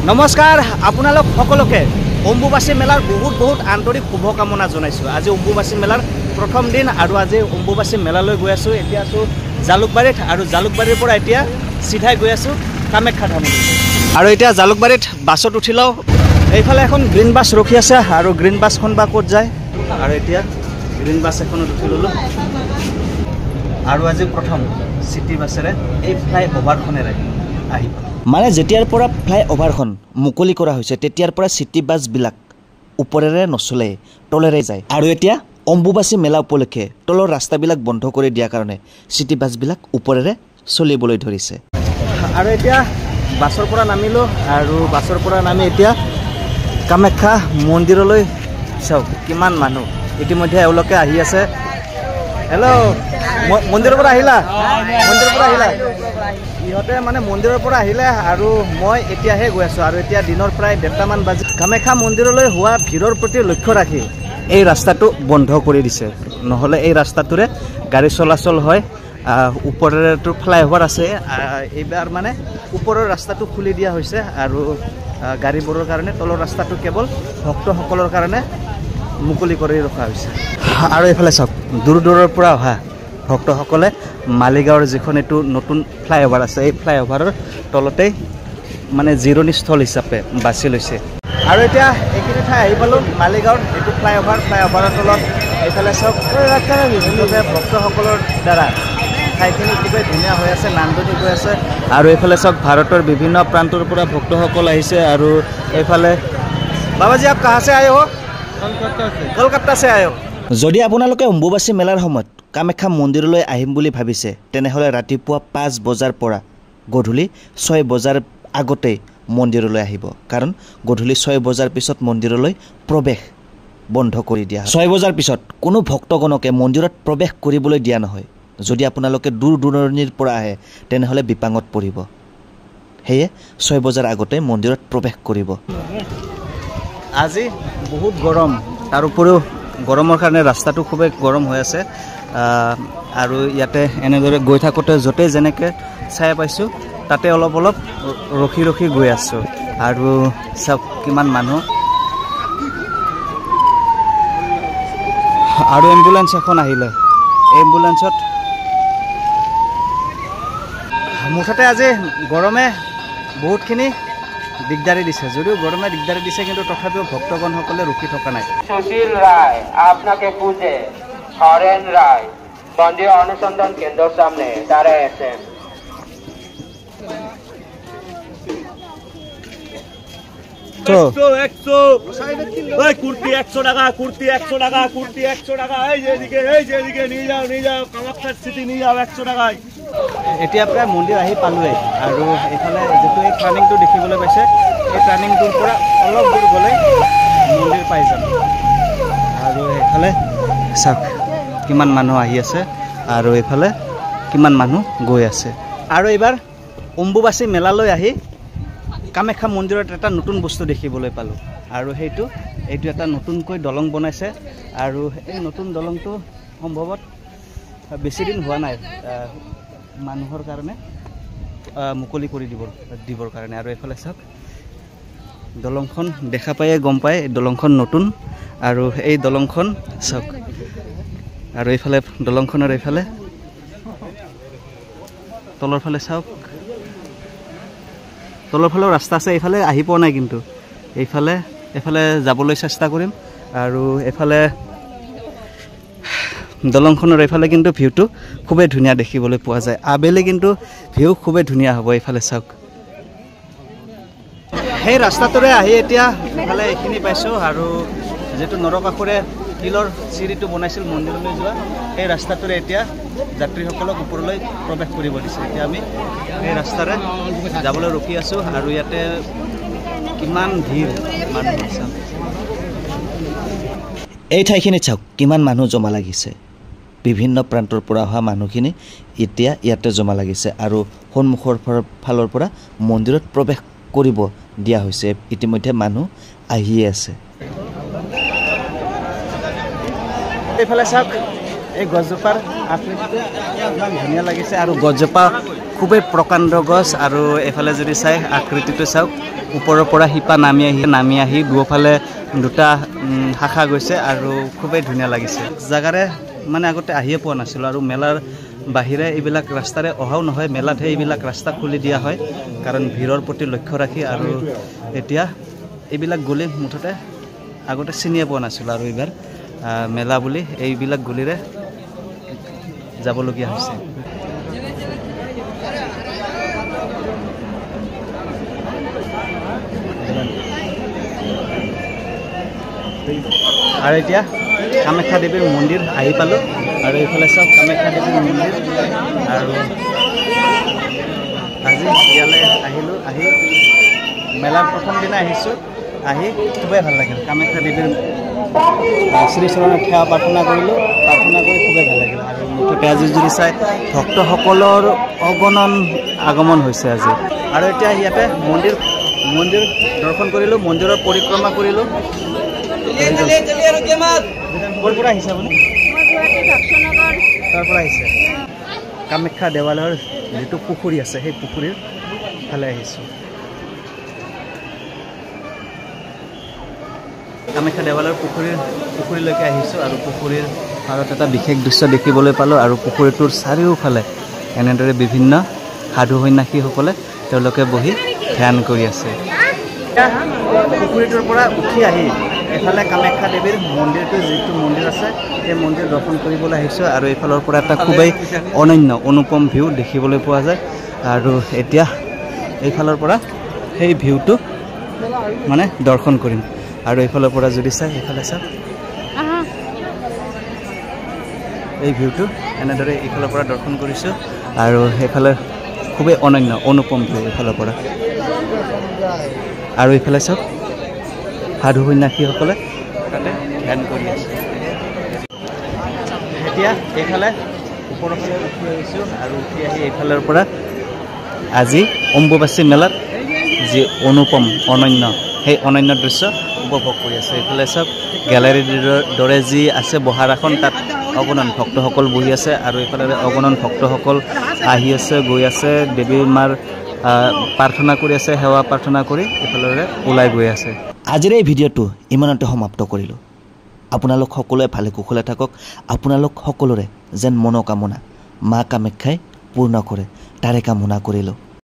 নমস্কাৰ আপোনালোক সকলোকে অম্বুবাচী মেলাৰ বহুত আন্তৰিক শুভকামনা জনাইছোঁ। আজি অম্বুবাচী মেলাৰ প্ৰথম দিন আৰু আজি অম্বুবাচী মেলালৈ গৈ আছোঁ। এতিয়া আছোঁ জালুকবাৰীত আৰু জালুকবাৰীৰ পৰা এতিয়া চিধাই গৈ আছোঁ কামাখ্যা ধামলৈ। আৰু এতিয়া জালুকবাৰীত বাছত উঠি লওঁ। এইফালে এখন গ্ৰীণ বাছ ৰখি আছে আৰু গ্ৰীণ বাছখন বা ক'ত যায়। আৰু এতিয়া গ্ৰীণ বাছ এখনত উঠি ল'লোঁ আৰু আজি প্ৰথম চিটি বাছেৰে এই ফ্লাই অভাৰখনেৰে আহি মানে যেতিয়াৰ পৰা ফ্লাই অভাৰখন মুকলি কৰা হৈছে তেতিয়াৰ পৰা চিটি বাছবিলাক ওপৰেৰে নচলে তলেৰে যায়। আৰু এতিয়া অম্বুবাচী মেলা উপলক্ষে তলৰ ৰাস্তাবিলাক বন্ধ কৰি দিয়াৰ কাৰণে চিটি বাছবিলাক ওপৰেৰে চলিবলৈ ধৰিছে। আৰু এতিয়া বাছৰ পৰা নামিলোঁ আৰু বাছৰ পৰা নামি এতিয়া কামাখ্যা মন্দিৰলৈ চাওক কিমান মানুহ ইতিমধ্যে এওঁলোকে আহি আছে। হেল্ল' মন্দিৰৰ পৰা আহিলা? মন্দিৰৰ পৰা আহিলা? ইহঁতে মানে মন্দিৰৰ পৰা আহিলে আৰু মই এতিয়াহে গৈ আছোঁ। আৰু এতিয়া দিনৰ প্ৰায় 1:30মান বাজি কামাখ্যা মন্দিৰলৈ হোৱা ভিৰৰ প্ৰতি লক্ষ্য ৰাখি এই ৰাস্তাটো বন্ধ কৰি দিছে। নহ'লে এই ৰাস্তাটোৰে গাড়ী চলাচল হয়। ওপৰেতো ফ্লাইঅভাৰ আছে, এইবাৰ মানে ওপৰৰ ৰাস্তাটো খুলি দিয়া হৈছে আৰু গাড়ীবোৰৰ কাৰণে তলৰ ৰাস্তাটো কেৱল ভক্তসকলৰ কাৰণে মুকলি কৰি ৰখা হৈছে। আৰু এইফালে চাওক দূৰ দূৰৰ পৰা অহা ভক্তসকলে মালিগাঁৱৰ যিখন এইটো নতুন ফ্লাইঅভাৰ আছে এই ফ্লাইঅভাৰৰ তলতেই মানে জিৰণিস্থল হিচাপে বাছি লৈছে। আৰু এতিয়া এইখিনি ঠাই আহি পালোঁ মালিগাঁৱৰ এইটো ফ্লাইঅভাৰৰ তলত। এইফালে চাওক ভক্তসকলৰ দ্বাৰা ঠাইখিনি খুবেই ধুনীয়া হৈ আছে, নান্দনিক হৈ আছে। আৰু এইফালে চাওক ভাৰতৰ বিভিন্ন প্ৰান্তৰ পৰা ভক্তসকল আহিছে। আৰু এইফালে বাবাজী আপ কাহা সে আয়ে হো? কলকাতা সে আয়ে হো। যদি আপোনালোকে অম্বুবাচী মেলাৰ সময়ত কামাখ্যা মন্দিৰলৈ আহিম বুলি ভাবিছে তেনেহ'লে ৰাতিপুৱা 5 বজাৰ পৰা গধূলি 6 বজাৰ আগতেই মন্দিৰলৈ আহিব। কাৰণ গধূলি 6 বজাৰ পিছত মন্দিৰলৈ প্ৰৱেশ বন্ধ কৰি দিয়া হয়। 6 বজাৰ পিছত কোনো ভক্তগণকে মন্দিৰত প্ৰৱেশ কৰিবলৈ দিয়া নহয়। যদি আপোনালোকে দূৰ দূৰণিৰ পৰা আহে তেনেহ'লে বিপাঙত পৰিব। সেয়ে 6 বজাৰ আগতে মন্দিৰত প্ৰৱেশ কৰিব। আজি বহুত গৰম, তাৰ উপৰিও গৰমৰ কাৰণে ৰাস্তাটো খুবেই গৰম হৈ আছে। আৰু ইয়াতে এনেদৰে গৈ থাকোঁতে য'তেই যেনেকৈ চাই পাইছোঁ তাতে অলপ ৰখি গৈ আছোঁ। আৰু চাওক কিমান মানুহ। আৰু এম্বুলেঞ্চ এখন আহিলে, এম্বুলেঞ্চত মুঠতে আজি গৰমে বহুতখিনি দিগদাৰি দিছে। যদিও গৰমে দিগদাৰি দিছে কিন্তু তথাপিও ভক্তগণসকলে ৰখি থকা নাই। সুশীল রায় আপনাকে খুঁজে হরেন রায় বন্দী অনুসন্ধান কেন্দ্রের সামনে দাঁড়ায় আছেন। কুর্তি 100 টাকা, কুর্তি 100 টাকা, কুর্তি 100 টাকা। এই যেদিকে নিয়ে যাও কামাখ্যার সিটি নিয়ে যাও 100 টাকায়। এতিয়া প্ৰায় মন্দিৰ আহি পালোঁৱেই। আৰু এইফালে যিটো এই টাৰ্ণিংটো দেখিবলৈ পাইছে এই টাৰ্ণিংটোৰ পৰা অলপ দূৰ গ'লে মন্দিৰ পাই যাম। আৰু এইফালে চাওক কিমান মানুহ আহি আছে আৰু এইফালে কিমান মানুহ গৈ আছে। আৰু এইবাৰ অম্বুবাচী মেলালৈ আহি কামাখ্যা মন্দিৰত এটা নতুন বস্তু দেখিবলৈ পালোঁ। আৰু এইটো এটা নতুনকৈ দলং বনাইছে। আৰু এই নতুন দলংটো সম্ভৱত বেছিদিন হোৱা নাই মানুহৰ কাৰণে মুকলি কৰি দিবৰ কাৰণে। আৰু এইফালে চাওক দলংখন দেখা পায়ে গম পায় দলংখন নতুন। আৰু এই দলংখন চাওক। আৰু এইফালে দলংখনৰ এইফালে তলৰ ফালে চাওক, তলৰ ফালেও ৰাস্তা আছে। এইফালে আহি পোৱা নাই কিন্তু এইফালে যাবলৈ চেষ্টা কৰিম। আৰু এইফালে দলংখনৰ এইফালে কিন্তু ভিউটো খুবেই ধুনীয়া দেখিবলৈ পোৱা যায়। আবেলি কিন্তু ভিউ খুবেই ধুনীয়া হ'ব। এইফালে চাওক সেই ৰাস্তাটোৰে আহি এতিয়া এইফালে এইখিনি পাইছোঁ। আৰু যিটো নৰকাসুৰে শিলৰ চিৰিটো বনাইছিল মন্দিৰলৈ যোৱা সেই ৰাস্তাটোৰে এতিয়া যাত্ৰীসকলক ওপৰলৈ প্ৰৱেশ কৰিব দিছে। এতিয়া আমি এই ৰাস্তাৰে যাবলৈ ৰখি আছোঁ। আৰু ইয়াতে কিমান ভিৰ মানুহ চাওক। এই ঠাইখিনিত চাওক কিমান মানুহ জমা লাগিছে। বিভিন্ন প্ৰান্তৰ পৰা অহা মানুহখিনি এতিয়া ইয়াতে জমা লাগিছে। আৰু সন্মুখৰ ফালৰ পৰা মন্দিৰত প্ৰৱেশ কৰিব দিয়া হৈছে। ইতিমধ্যে মানুহ আহিয়ে আছে। এইফালে চাওক এই গছজোপাৰ আকৃতিটো ইমান ধুনীয়া লাগিছে আৰু গছজোপা খুবেই প্ৰকাণ্ড গছ আৰু এফালে যদি চাই আকৃতিটো চাওক ওপৰৰ পৰা শিপা নামি আহি দুফালে দুটা শাখা গৈছে আৰু খুবেই ধুনীয়া লাগিছে জাগাৰে মানে আগতে আহিয়ে পোৱা নাছিলোঁ আৰু মেলাৰ বাহিৰে এইবিলাক ৰাস্তাৰে অহাও নহয় মেলাতহে এইবিলাক ৰাস্তা খুলি দিয়া হয় কাৰণ ভিৰৰ প্ৰতি লক্ষ্য ৰাখি আৰু এতিয়া এইবিলাক গলি মুঠতে আগতে চিনিয়ে পোৱা নাছিলোঁ আৰু এইবাৰ মেলা বুলি এইবিলাক গলিৰে যাবলগীয়া হৈছে আৰু এতিয়া কামাখ্যা দেৱীৰ মন্দিৰ আহি পালোঁ আৰু এইফালে চাওক কামাখ্যা দেৱীৰ মন্দিৰ আৰু আজি ইয়ালৈ আহিলোঁ আহি মেলাৰ প্ৰথম দিনা আহিছোঁ আহি খুবেই ভাল লাগিল কামাখ্যা দেৱীৰ শ্ৰীচৰণত সেৱা প্ৰাৰ্থনা কৰিলোঁ প্ৰাৰ্থনা কৰি খুবেই ভাল লাগিল আৰু মুঠতে আজি যদি চাই ভক্তসকলৰ অগণন আগমন হৈছে আজি আৰু এতিয়া ইয়াতে মন্দিৰ দৰ্শন কৰিলোঁ মন্দিৰৰ পৰিক্ৰমা কৰিলোঁ ক'ৰ পৰা আহিছে আপুনি তাৰ পৰা আহিছে কামাখ্যা দেৱালয়ৰ যিটো পুখুৰী আছে সেই পুখুৰীৰ ফালে আহিছোঁ কামাখ্যা দেৱালয়ৰ পুখুৰীলৈকে আহিছোঁ আৰু পুখুৰীৰ পাৰত এটা বিশেষ দৃশ্য দেখিবলৈ পালোঁ আৰু পুখুৰীটোৰ চাৰিওফালে এনেদৰে বিভিন্ন সাধু সন্যাসীসকলে তেওঁলোকে বহি ধ্যান কৰি আছে পুখুৰীটোৰ পৰা উঠি আহি এফালে কামাখ্যা দেৱীৰ মন্দিৰটো যিটো মন্দিৰ আছে সেই মন্দিৰ দৰ্শন কৰিবলৈ আহিছোঁ আৰু এইফালৰ পৰা এটা খুবেই অনন্য অনুপম ভিউ দেখিবলৈ পোৱা যায় আৰু এতিয়া এইফালৰ পৰা সেই ভিউটো মানে দৰ্শন কৰিম আৰু এইফালৰ পৰা যদি চাই এইফালে চাওক এই ভিউটো এনেদৰে এইফালৰ পৰা দৰ্শন কৰিছোঁ আৰু সেইফালে খুবেই অনন্য অনুপম ভিউ এইফালৰ পৰা আৰু এইফালে চাওক সাধু সন্যাসীসকলে তাতে ধ্যান কৰি আছে এতিয়া এইফালে ওপৰৰ ফালে উঠি আহিছোঁ আৰু উঠি আহি এইফালৰ পৰা আজি অম্বুবাচী মেলাত যি অনুপম অনন্য সেই অনন্য দৃশ্য উপভোগ কৰি আছে এইফালে চাওক গেলাৰীৰ দৰে যি আছে বহাৰ আসন তাত অগণন ভক্তসকল বহি আছে আৰু এইফালে অগণন ভক্তসকল আহি আছে গৈ আছে দেৱী মাৰ প্ৰাৰ্থনা কৰি আছে সেৱা প্ৰাৰ্থনা কৰি এইফালে ওলাই গৈ আছে আজিৰ এই ভিডিঅ'টো ইমানতে সমাপ্ত কৰিলোঁ আপোনালোক সকলোৱে ভালে কুশলে থাকক আপোনালোক সকলোৰে যেন মনোকামনা মা কামাখ্যাই পূৰ্ণ কৰে তাৰে কামনা কৰিলোঁ